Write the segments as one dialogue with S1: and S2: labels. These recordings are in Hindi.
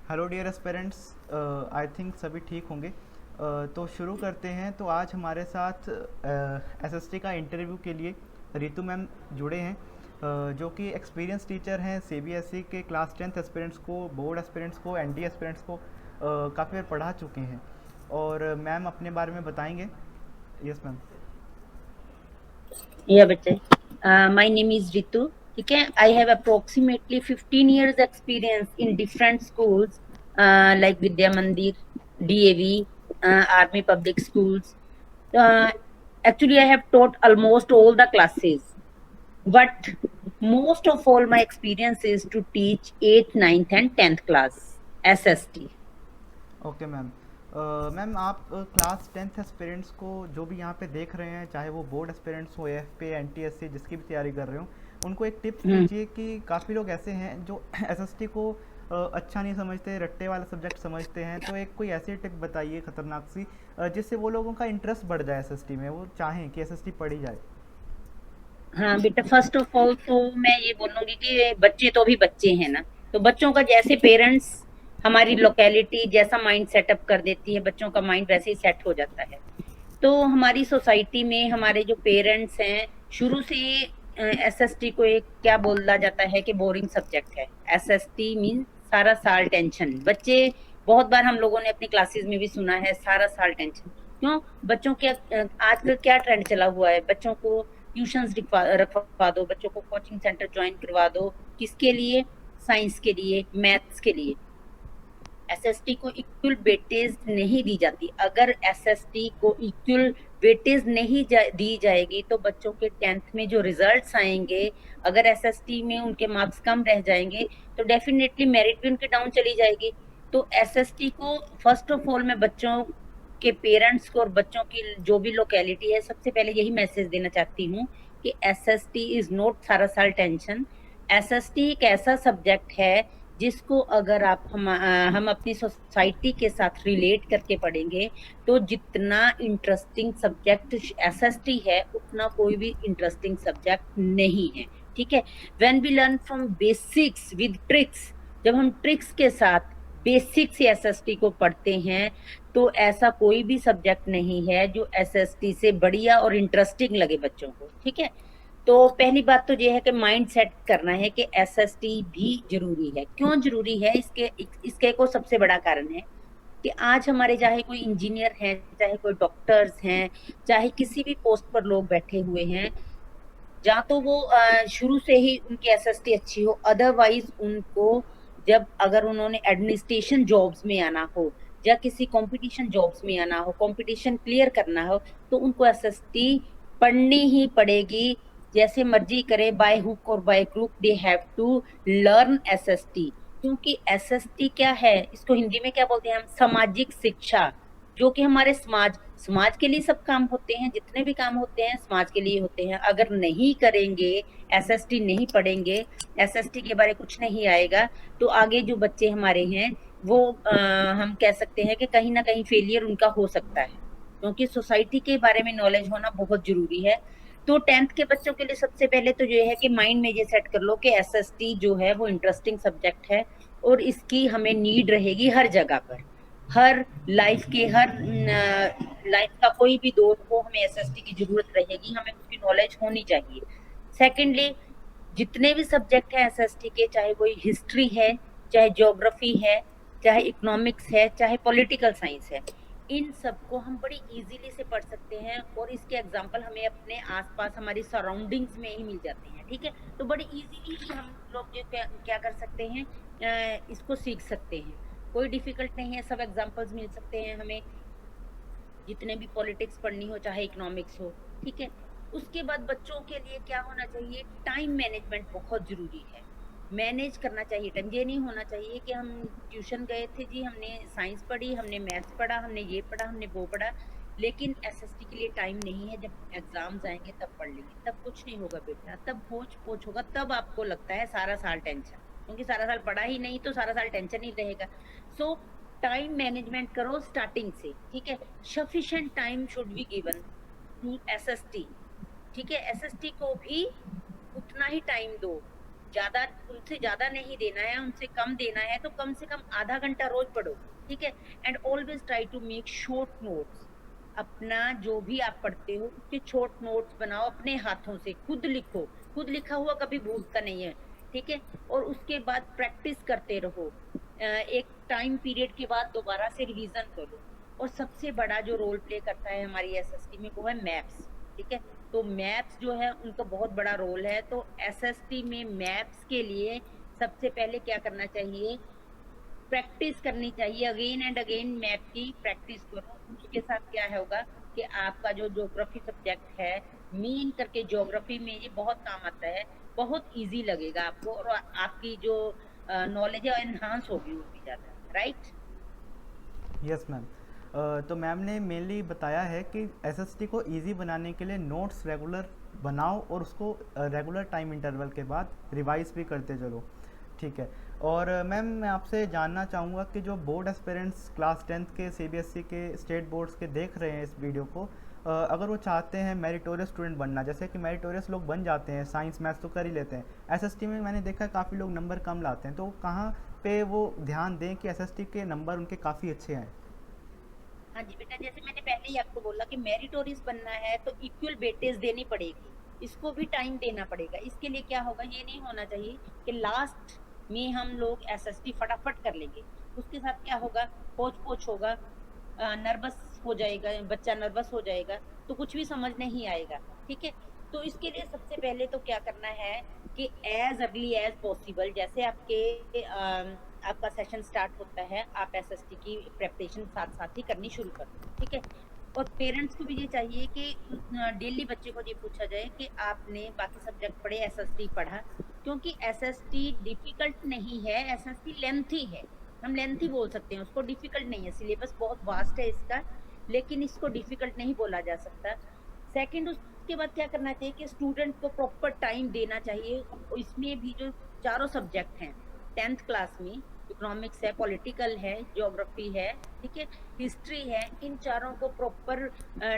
S1: Hello dear aspirants. I think सभी ठीक होंगे। तो शुरू करते हैं। तो आज हमारे साथ एसएसटी का इंटरव्यू के लिए रितु मैम जुड़े हैं, जो कि एक्सपीरियंस टीचर हैं। सीबीएसई के क्लास 10th एस्पिरेंट्स को, बोर्ड एस्पिरेंट्स को, एनडी एस्पिरेंट्स को काफ़ी बार पढ़ा चुके हैं। और मैम अपने बारे में बताएंगे। Yes ma'am.
S2: Yeah, बच्चे। My name is Ritu. ठीक है, I have approximately 15 years experience in different schools like Vidya Mandir, DAV, Army Public Schools. Uh, Actually, I have taught almost all the classes, but most of all my experience is to teach 8th, 9th and 10th class SST.
S1: Okay ma'am. Ma'am आप क्लास 10th एस्पिरेंट्स को जो भी यहाँ पे देख रहे हैं, चाहे वो बोर्ड एस्पिरेंट्स हो, एफ पे, एन टी एस सी, जिसकी भी तैयारी कर रहे हो, उनको एक टिप्स
S2: हम्म।
S1: दीजिए कि काफ़ी लोग ऐसे हैं जो एसएसटी को अच्छा नहीं समझते, रट्टे वाला सब्जेक्ट समझते हैं। तो एक कोई ऐसी टिप बताइए खतरनाक सी, जिससे वो लोगों का इंटरेस्ट बढ़ जाए एसएसटी में, वो चाहें कि एसएसटी पढ़ी जाए।
S2: हाँ बेटा, फर्स्ट ऑफ ऑल तो मैं ये बोलूंगी कि बच्चे तो भी बच्चे हैं ना। तो बच्चों का जैसे पेरेंट्स, हमारी लोकेलिटी जैसा माइंड सेटअप कर देती है, बच्चों का माइंड वैसे ही सेट हो जाता है। तो हमारी सोसाइटी में हमारे जो पेरेंट्स हैं, शुरू से एसएसटी को एक क्या बोला जाता है कि बोरिंग सब्जेक्ट है। एसएसटी मीन सारा साल टेंशन। बच्चे, बहुत बार हम लोगों ने अपनी क्लासेस में भी सुना है, सारा साल टेंशन। क्यों? बच्चों के आजकल क्या ट्रेंड चला हुआ है, बच्चों को ट्यूशंस रखवा दो, बच्चों को कोचिंग सेंटर ज्वाइन करवा दो। किसके लिए? साइंस के लिए, मैथ्स के लिए। एसएसटी को इक्वल वेटेज नहीं दी जाती। अगर एसएसटी को इक्वल वेटेज नहीं दी जाएगी तो बच्चों के 10th में जो रिजल्ट्स आएंगे, अगर एसएसटी में उनके मार्क्स कम रह जाएंगे तो डेफिनेटली मेरिट भी उनकी डाउन चली जाएगी। तो एसएसटी को फर्स्ट ऑफ ऑल मैं बच्चों के पेरेंट्स को और बच्चों की जो भी लोकेलिटी है, सबसे पहले यही मैसेज देना चाहती हूँ कि एसएसटी इज नॉट सारा साल टेंशन। एसएसटी एक ऐसा सब्जेक्ट है जिसको अगर हम अपनी सोसाइटी के साथ रिलेट करके पढ़ेंगे तो जितना इंटरेस्टिंग सब्जेक्ट एसएसटी है उतना कोई भी इंटरेस्टिंग सब्जेक्ट नहीं है। ठीक है। When we learn from basics with tricks, जब हम ट्रिक्स के साथ बेसिक्स एसएसटी को पढ़ते हैं तो ऐसा कोई भी सब्जेक्ट नहीं है जो एसएसटी से बढ़िया और इंटरेस्टिंग लगे बच्चों को। ठीक है। तो पहली बात तो ये है कि माइंड सेट करना है कि एसएसटी भी जरूरी है। क्यों जरूरी है? इसके को सबसे बड़ा कारण है कि आज हमारे चाहे कोई इंजीनियर हैं, चाहे कोई डॉक्टर्स हैं, चाहे किसी भी पोस्ट पर लोग बैठे हुए हैं, या तो वो शुरू से ही उनकी एसएसटी अच्छी हो, अदरवाइज उनको जब अगर उन्होंने एडमिनिस्ट्रेशन जॉब्स में आना हो या किसी कंपटीशन जॉब्स में आना हो, कंपटीशन क्लियर करना हो, तो उनको एसएसटी पढ़नी ही पड़ेगी। जैसे मर्जी करे, बाय हुक और by crook they have to learn SST. क्योंकि एसएसटी क्या है, इसको हिंदी में क्या बोलते हैं हम? सामाजिक शिक्षा। जो कि हमारे समाज समाज के लिए सब काम होते हैं, जितने भी काम होते हैं समाज के लिए होते हैं। अगर नहीं करेंगे, एसएसटी नहीं पढ़ेंगे, एसएसटी के बारे कुछ नहीं आएगा, तो आगे जो बच्चे हमारे हैं वो हम कह सकते हैं कि कहीं ना कहीं फेलियर उनका हो सकता है। क्योंकि सोसाइटी के बारे में नॉलेज होना बहुत जरूरी है। तो 10th के बच्चों के लिए सबसे पहले तो ये है कि माइंड में ये सेट कर लो कि एसएसटी जो है वो इंटरेस्टिंग सब्जेक्ट है और इसकी हमें नीड रहेगी हर जगह पर। हर लाइफ के हर लाइफ का कोई भी दौर हो, हमें एसएसटी की जरूरत रहेगी, हमें उसकी नॉलेज होनी चाहिए। सेकेंडली, जितने भी सब्जेक्ट हैं एसएसटी के, चाहे कोई हिस्ट्री है, चाहे ज्योग्राफी है, चाहे इकोनॉमिक्स है, चाहे पॉलिटिकल साइंस है, इन सबको हम बड़ी इजीली से पढ़ सकते हैं और इसके एग्जाम्पल हमें अपने आसपास हमारी सराउंडिंग्स में ही मिल जाते हैं। ठीक है। तो बड़ी इजीली हम लोग जो क्या कर सकते हैं, इसको सीख सकते हैं। कोई डिफिकल्ट नहीं है, सब एग्जाम्पल्स मिल सकते हैं हमें, जितने भी पॉलिटिक्स पढ़नी हो चाहे इकोनॉमिक्स हो। ठीक है। उसके बाद बच्चों के लिए क्या होना चाहिए? टाइम मैनेजमेंट बहुत जरूरी है। मैनेज करना चाहिए टाइम। ये नहीं होना चाहिए कि हम ट्यूशन गए थे जी, हमने साइंस पढ़ी, हमने मैथ्स पढ़ा, हमने ये पढ़ा, हमने वो पढ़ा, लेकिन एसएसटी के लिए टाइम नहीं है। जब एग्जाम्स आएंगे तब पढ़ लेंगे, तब कुछ नहीं होगा बेटा, तब होच पोच होगा, तब आपको लगता है सारा साल टेंशन। क्योंकि सारा साल पढ़ा ही नहीं तो सारा साल टेंशन ही रहेगा। सो टाइम मैनेजमेंट करो स्टार्टिंग से। ठीक है। Sufficient time should be given to SST. ठीक है। एसएसटी को भी उतना ही टाइम दो ज़्यादा उनसे ज़्यादा नहीं देना है, उनसे कम देना है, तो कम से कम आधा घंटा रोज़ पढ़ो, ठीक है? And always try to make short notes. अपना जो भी आप पढ़ते हो उसके शॉर्ट नोट्स बनाओ अपने हाथों से, खुद लिखो, खुद लिखा हुआ कभी भूलता नहीं है, ठीक है? और उसके बाद प्रैक्टिस करते रहो। एक टाइम पीरियड के बाद दोबारा से रिवीजन करो। और सबसे बड़ा जो रोल प्ले करता है हमारी एसएसटी में वो है मैथ्स, ठीक है? तो मैथ्स जो है उनका बहुत बड़ा रोल है। तो एसएसटी में मैथ्स के लिए सबसे पहले क्या करना चाहिए, प्रैक्टिस करनी चाहिए, अगेन एंड अगेन मैथ की प्रैक्टिस करो। उसके साथ क्या होगा कि आपका जो ज्योग्राफी सब्जेक्ट है, मेन करके ज्योग्राफी में ये बहुत काम आता है, बहुत इजी लगेगा आपको, और आपकी जो नॉलेज है एनहांस होगी और भी ज्यादा, राइट?
S1: Yes ma'am. तो मैम ने मेनली बताया है कि एसएसटी को इजी बनाने के लिए नोट्स रेगुलर बनाओ और उसको रेगुलर टाइम इंटरवल के बाद रिवाइज भी करते चलो, ठीक है। और मैम मैं आपसे जानना चाहूँगा कि जो बोर्ड एस्पिरेंट्स क्लास 10th के सीबीएसई के स्टेट बोर्ड्स के देख रहे हैं इस वीडियो को, अगर वो चाहते हैं मेरिटोरियस स्टूडेंट बनना, जैसे कि मेरिटोरियस लोग बन जाते हैं, साइंस मैथ्स तो कर ही लेते हैं, एसएसटी में मैंने देखा है काफ़ी लोग नंबर कम लाते हैं, तो कहाँ पे वो ध्यान दें कि एसएसटी के नंबर उनके काफ़ी अच्छे आए?
S2: हाँ जी बेटा, जैसे मैंने पहले ही आपको बोला कि मेरिटोरियस बनना है तो इक्वल वेटेज देनी पड़ेगी, इसको भी टाइम देना पड़ेगा। इसके लिए क्या होगा, ये नहीं होना चाहिए कि लास्ट में हम लोग एसएसटी फटाफट कर लेंगे। उसके साथ क्या होगा, पोच पोच होगा, नर्वस हो जाएगा बच्चा, नर्वस हो जाएगा तो कुछ भी समझ नहीं आएगा, ठीक है? तो इसके लिए सबसे पहले तो क्या करना है कि एज अर्ली एज पॉसिबल, जैसे आपका सेशन स्टार्ट होता है, आप एसएसटी की प्रेपरेशन साथ साथ ही करनी शुरू कर दो, ठीक है? और पेरेंट्स को भी ये चाहिए कि डेली बच्चे को ये पूछा जाए कि आपने बाकी सब्जेक्ट पढ़े, एसएसटी पढ़ा? क्योंकि एसएसटी डिफिकल्ट नहीं है, एसएसटी लेंथी है। हम लेंथी बोल सकते हैं उसको, डिफिकल्ट नहीं है। सिलेबस बहुत वास्ट है इसका, लेकिन इसको डिफिकल्ट नहीं बोला जा सकता। सेकंड, उसके बाद क्या करना चाहिए कि स्टूडेंट को प्रॉपर टाइम देना चाहिए। इसमें भी जो चारों सब्जेक्ट हैं 10th क्लास में, इकोनॉमिक्स है, पॉलिटिकल है, ज्योग्राफी है, ठीक है, हिस्ट्री है, इन चारों को प्रॉपर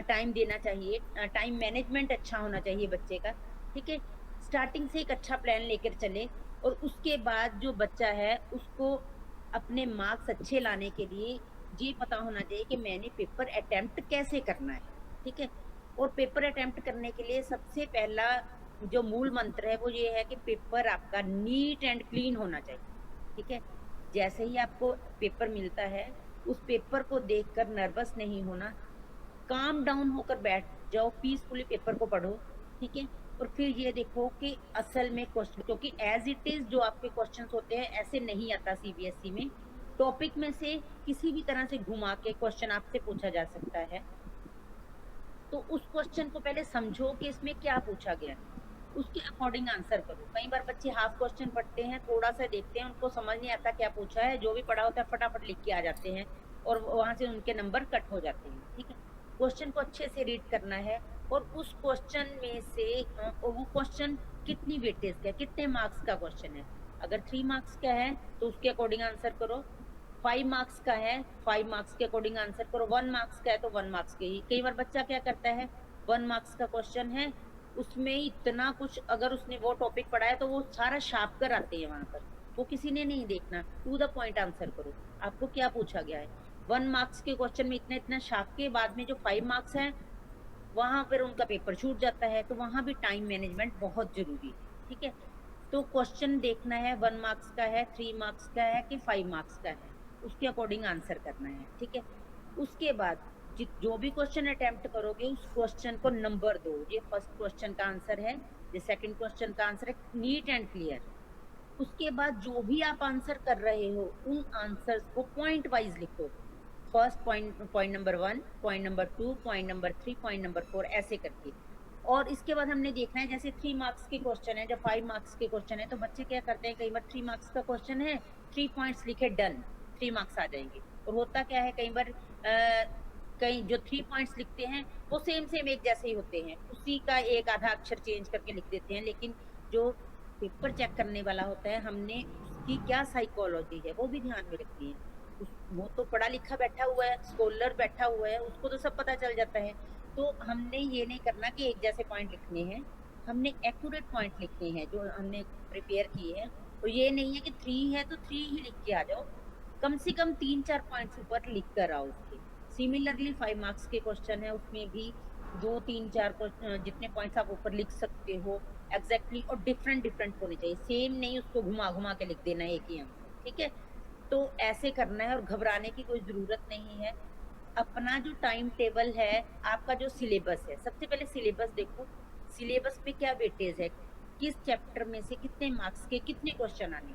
S2: टाइम देना चाहिए। टाइम मैनेजमेंट अच्छा होना चाहिए बच्चे का, ठीक है? स्टार्टिंग से एक अच्छा प्लान लेकर चले। और उसके बाद जो बच्चा है उसको अपने मार्क्स अच्छे लाने के लिए ये पता होना चाहिए कि मैंने पेपर अटेम्प्ट कैसे करना है, ठीक है? और पेपर अटेम्प्ट करने के लिए सबसे पहला जो मूल मंत्र है वो ये है कि पेपर आपका नीट एंड क्लीन होना चाहिए, ठीक है? जैसे ही आपको पेपर मिलता है, उस पेपर को देखकर नर्वस नहीं होना, काम डाउन होकर बैठ जाओ, पीसफुली पेपर को पढ़ो, ठीक है? और फिर ये देखो कि असल में क्वेश्चन, क्योंकि एज इट इज जो आपके क्वेश्चंस होते हैं ऐसे नहीं आता सीबीएसई में, टॉपिक में से किसी भी तरह से घुमा के क्वेश्चन आपसे पूछा जा सकता है। तो उस क्वेश्चन को पहले समझो कि इसमें क्या पूछा गया है, उसके अकॉर्डिंग आंसर करो। कई बार बच्चे हाफ क्वेश्चन पढ़ते हैं, थोड़ा सा देखते हैं, उनको समझ नहीं आता क्या पूछा है, जो भी पढ़ा होता है फटाफट लिख के आ जाते हैं और वहां से उनके नंबर कट हो जाते हैं, ठीक है? क्वेश्चन को अच्छे से रीड करना है और उस क्वेश्चन में से वो क्वेश्चन कितनी वेटेज का है, कितने मार्क्स का क्वेश्चन है। अगर 3 मार्क्स का है तो उसके अकॉर्डिंग आंसर करो, 5 मार्क्स का है 5 मार्क्स के अकॉर्डिंग आंसर करो, 1 मार्क्स का है तो 1 मार्क्स के ही। कई बार बच्चा क्या करता है, 1 मार्क्स का क्वेश्चन है, उसमें इतना कुछ, अगर उसने वो टॉपिक पढ़ा है तो वो सारा छाप कर आते हैं वहां पर, वो किसी ने नहीं देखना। टू द पॉइंट आंसर करो, आपको क्या पूछा गया है। 1 मार्क्स के क्वेश्चन में इतना इतना छाप के बाद में जो 5 मार्क्स है वहां पर उनका पेपर छूट जाता है, तो वहां भी टाइम मैनेजमेंट बहुत जरूरी है, ठीक है? तो क्वेश्चन देखना है 1 मार्क्स का है, 3 मार्क्स का है कि 5 मार्क्स का है, उसके अकॉर्डिंग आंसर करना है, ठीक है? उसके बाद जो भी क्वेश्चन अटेम्प्ट करोगे उस क्वेश्चन को नंबर दो। ये फर्स्ट क्वेश्चन का आंसर है, ये सेकंड क्वेश्चन का आंसर है, नीट एंड क्लियर। उसके बाद जो भी आप आंसर कर रहे हो उन आंसर्स को पॉइंट वाइज लिखो। First point, point number 1, point number 2, point number 3, point number 4, ऐसे करके। और इसके बाद हमने देखना है, जैसे 3 मार्क्स के क्वेश्चन है, जब 5 मार्क्स के क्वेश्चन है तो बच्चे क्या करते हैं, कई बार 3 मार्क्स का क्वेश्चन है, 3 पॉइंट्स लिखे, डन, 3 मार्क्स आ जाएंगे। और होता क्या है, कई बार कई जो 3 पॉइंट्स लिखते हैं वो सेम सेम एक जैसे ही होते हैं, उसी का एक आधा अक्षर चेंज करके लिख देते हैं, लेकिन जो पेपर चेक करने वाला होता है, हमने उसकी क्या साइकोलॉजी है वो भी ध्यान में रखनी है। वो तो पढ़ा लिखा बैठा हुआ है, स्कॉलर बैठा हुआ है, उसको तो सब पता चल जाता है। तो हमने ये नहीं करना कि एक जैसे पॉइंट लिखने हैं, हमने एक्यूरेट पॉइंट लिखने हैं जो हमने प्रिपेयर किए हैं, और ये नहीं है कि 3 है तो 3 ही लिख के आ जाओ, कम से कम 3-4 पॉइंट्स ऊपर लिख कर आओ उसके। सिमिलरली 5 मार्क्स के क्वेश्चन है, उसमें भी 2-3-4 जितने पॉइंट्स आप ऊपर लिख सकते हो एग्जैक्टली, और डिफरेंट डिफरेंट होने चाहिए, सेम नहीं उसको घुमा घुमा के लिख देना एक ही आंसर, ठीक है। तो ऐसे करना है और घबराने की कोई जरूरत नहीं है। अपना जो टाइम टेबल है, आपका जो सिलेबस है, सबसे पहले सिलेबस देखो, सिलेबस पे क्या वेटेज है, किस चैप्टर में से कितने मार्क्स के कितने क्वेश्चन आने,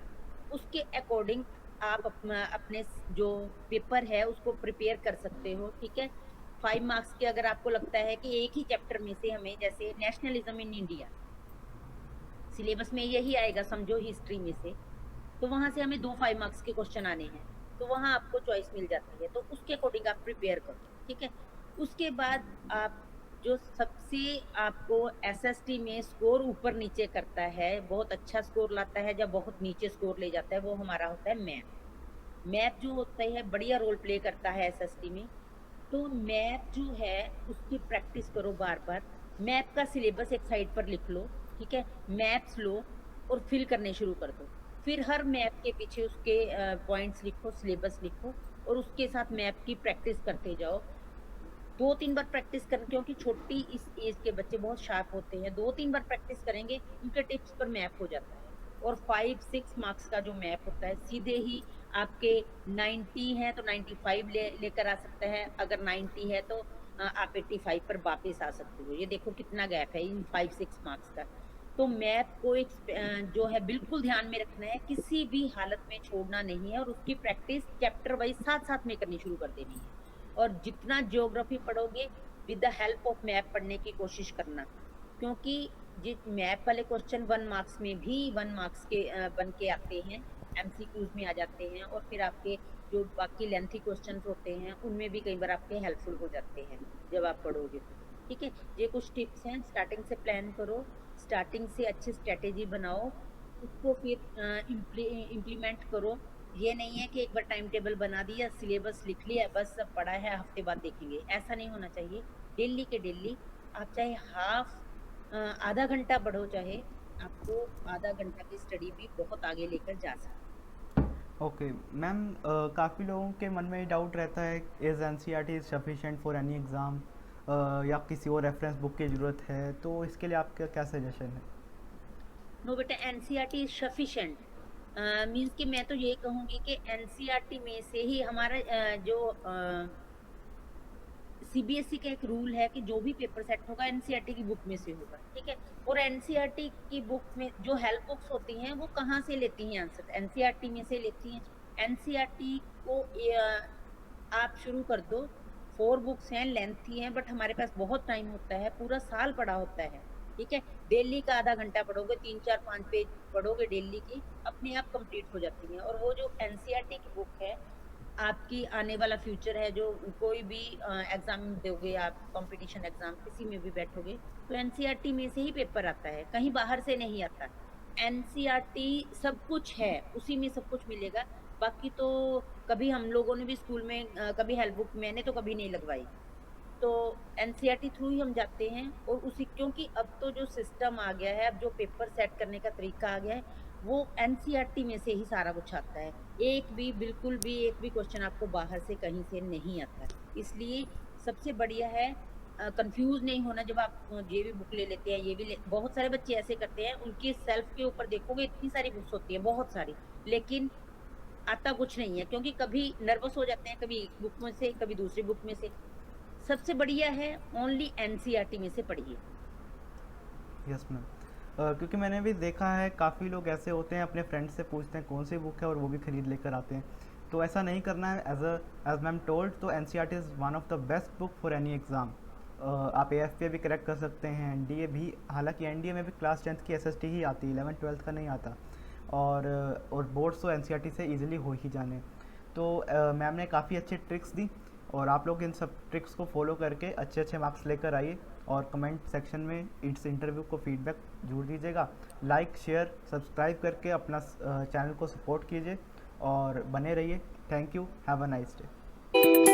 S2: उसके अकॉर्डिंग आप अपने जो पेपर है उसको प्रिपेयर कर सकते हो, ठीक है। 5 मार्क्स के अगर आपको लगता है कि एक ही चैप्टर में से हमें, जैसे नेशनलिज्म इन इंडिया, सिलेबस में यही आएगा समझो हिस्ट्री में से, तो वहां से हमें 2 5 मार्क्स के क्वेश्चन आने हैं, तो वहां आपको चॉइस मिल जाती है, तो उसके अकॉर्डिंग आप प्रिपेयर करो, ठीक है। उसके बाद आप जो सबसे आपको एसएसटी में स्कोर ऊपर नीचे करता है, बहुत अच्छा स्कोर लाता है या बहुत नीचे स्कोर ले जाता है, वो हमारा होता है मैथ। मैथ जो होता है बढ़िया रोल प्ले करता है एसएसटी में। तो मैथ जो है उसकी प्रैक्टिस करो बार बार। मैथ का सिलेबस एक साइड पर लिख लो, ठीक है, मैथ्स लो और फिल करने शुरू कर दो। फिर हर मैथ के पीछे उसके पॉइंट्स लिखो, सिलेबस लिखो, और उसके साथ मैथ की प्रैक्टिस करते जाओ। 2-3 बार प्रैक्टिस कर, क्योंकि छोटी इस एज के बच्चे बहुत शार्प होते हैं, 2-3 बार प्रैक्टिस करेंगे उनके टिप्स पर मैप हो जाता है। और 5-6 मार्क्स का जो मैप होता है सीधे ही आपके 90 है तो 95 लेकर आ सकता है, अगर 90 है तो आप 85 पर वापस आ सकते हो। ये देखो कितना गैप है इन 5-6 मार्क्स का। तो मैथ को एक जो है बिल्कुल ध्यान में रखना है, किसी भी हालत में छोड़ना नहीं है, और उसकी प्रैक्टिस चैप्टर वाइज साथ साथ में करनी शुरू कर देनी है। और जितना ज्योग्राफी पढ़ोगे with the help of map पढ़ने की कोशिश करना, क्योंकि जिस मैप वाले क्वेश्चन 1 मार्क्स में भी 1 मार्क्स के बन के आते हैं, एमसीक्यूज में आ जाते हैं, और फिर आपके जो बाकी लेंथी क्वेश्चन होते हैं उनमें भी कई बार आपके हेल्पफुल हो जाते हैं जब आप पढ़ोगे तो, ठीक है। ये कुछ टिप्स हैं, स्टार्टिंग से प्लान करो, स्टार्टिंग से अच्छी स्ट्रेटेजी बनाओ, उसको फिर इम्प्लीमेंट करो। ये नहीं है कि एक बार टाइम टेबल बना दिया, सिलेबस लिख लिया, बस सब पढ़ा है, हफ्ते बाद देखेंगे, ऐसा नहीं होना चाहिए। डेली के डेली आप चाहे आधा घंटा पढ़ो, चाहे आपको आधा घंटा की स्टडी भी बहुत आगे लेकर जा सकती
S1: ओके मैम, काफ़ी लोगों के मन में डाउट रहता है, is N C R T is sufficient for any exam, या किसी और रेफरेंस बुक की ज़रूरत है, तो इसके लिए आपका क्या सजेशन है?
S2: है। नो बेटा, एनसीईआरटी इज सफिशिएंट, मीन्स कि मैं तो ये कहूंगी कि एनसीईआरटी में से ही हमारा जो सीबीएसई का एक रूल है कि जो भी पेपर सेट होगा एनसीईआरटी की बुक में से होगा, ठीक है। और एनसीईआरटी की बुक में जो हेल्प बुक्स होती हैं वो कहाँ से लेती हैं आंसर, एनसीईआरटी में से लेती हैं। एनसीईआरटी को आप शुरू कर दो, 4 बुक्स हैं, लेंथी हैं, बट हमारे पास बहुत टाइम होता है, पूरा साल पढ़ा होता है, ठीक है। डेली का आधा घंटा पढ़ोगे, 3-4-5 पेज पढ़ोगे डेली की, अपने आप कंप्लीट हो जाती हैं। और वो जो एनसीईआरटी की बुक है, आपकी आने वाला फ्यूचर है, जो कोई भी एग्जाम दोगे आप, कंपटीशन एग्जाम किसी में भी बैठोगे, तो एनसीईआरटी में से ही पेपर आता है, कहीं बाहर से नहीं आता। एनसीईआरटी सब कुछ है, उसी में सब कुछ मिलेगा। बाकी तो कभी हम लोगों ने भी स्कूल में कभी हेल्प बुक मैंने तो कभी नहीं लगवाई, तो एनसीईआरटी थ्रू ही हम जाते हैं। और उसी, क्योंकि अब तो जो सिस्टम आ गया है, अब जो पेपर सेट करने का तरीका आ गया है, वो एनसीईआरटी में से ही सारा कुछ आता है। बिल्कुल भी एक भी क्वेश्चन आपको बाहर से कहीं से नहीं आता। इसलिए सबसे बढ़िया है कंफ्यूज नहीं होना। जब आप ये भी बुक ले लेते हैं, बहुत सारे बच्चे ऐसे करते हैं, उनके सेल्फ के ऊपर देखोगे इतनी सारी बुक्स होती है, बहुत सारी, लेकिन आता कुछ नहीं है, क्योंकि कभी नर्वस हो जाते हैं, कभी एक बुक में से कभी दूसरी बुक में से। सबसे बढ़िया है ओनली एनसीईआरटी में से पढ़िए।
S1: यस मैम, क्योंकि मैंने भी देखा है काफ़ी लोग ऐसे होते हैं, अपने फ्रेंड्स से पूछते हैं कौन सी बुक है और वो भी ख़रीद लेकर आते हैं। तो ऐसा नहीं करना है। एज मैम टोल्ड, तो N C R T is one of the best book for any exam. आप ए एफ पी भी करेक्ट कर सकते हैं, एन डी ए भी, हालांकि एन डी ए में भी क्लास 10th की एस एस टी ही आती है, 11th-12th का नहीं आता। और बोर्ड्स तो एन सी आर टी से ईजिली हो ही जाने। तो मैम ने काफ़ी अच्छे ट्रिक्स दी, और आप लोग इन सब ट्रिक्स को फॉलो करके अच्छे अच्छे मार्क्स लेकर आइए। और कमेंट सेक्शन में इस इंटरव्यू को फीडबैक जरूर दीजिएगा। लाइक, शेयर, सब्सक्राइब करके अपना चैनल को सपोर्ट कीजिए और बने रहिए। Thank you, have a nice day.